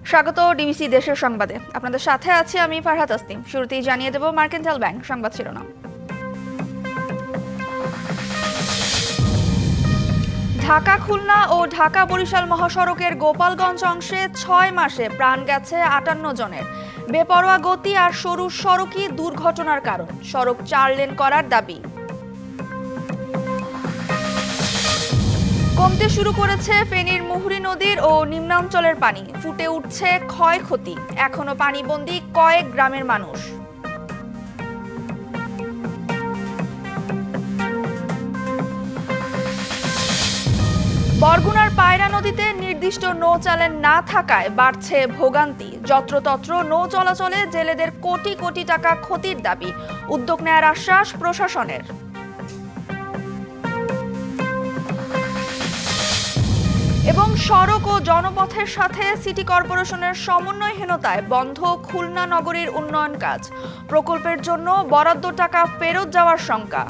স্বাগত ডিবিসি দেশের সংবাদে। আপনাদের সাথে আছি আমি ফারহাত আসতিম। শুরুতেই জানিয়ে দেব মার্কেন্টাইল ব্যাংক সংবাদ শিরোনাম। ঢাকা খুলনা ও ঢাকা বরিশাল মহাসড়কের গোপালগঞ্জ অংশে ৬ মাসে প্রাণ গেছে ৫৮ জনের। বেপরোয়া গতি আর সরু সড়কই দুর্ঘটনার কারণ। সড়ক ৪ লেন করার দাবি। কমতে শুরু করেছে ফেনীর মুহুরী নদীর ও নিম্নাঞ্চলের পানি। ফুটে উঠছে ক্ষয়ক্ষতি। এখনো পানিবন্দী কয়েক গ্রামের মানুষ। বরগুনার পায়রা নদীতে নির্দিষ্ট নৌচালান না থাকায় বাড়ছে ভোগান্তি। যত্রতত্র নৌ চলাচলে জেলেদের কোটি কোটি টাকা ক্ষতির দাবি। উদ্যোগ নেয়ার আশ্বাস প্রশাসনের। এবং সড়ক ও জনপথের সাথে সিটি কর্পোরেশনের সমন্বয়হীনতায় বন্ধ খুলনা নগরীর উন্নয়ন কাজ। প্রকল্পের জন্য বরাদ্দ টাকা ফেরত যাওয়ার শঙ্কা।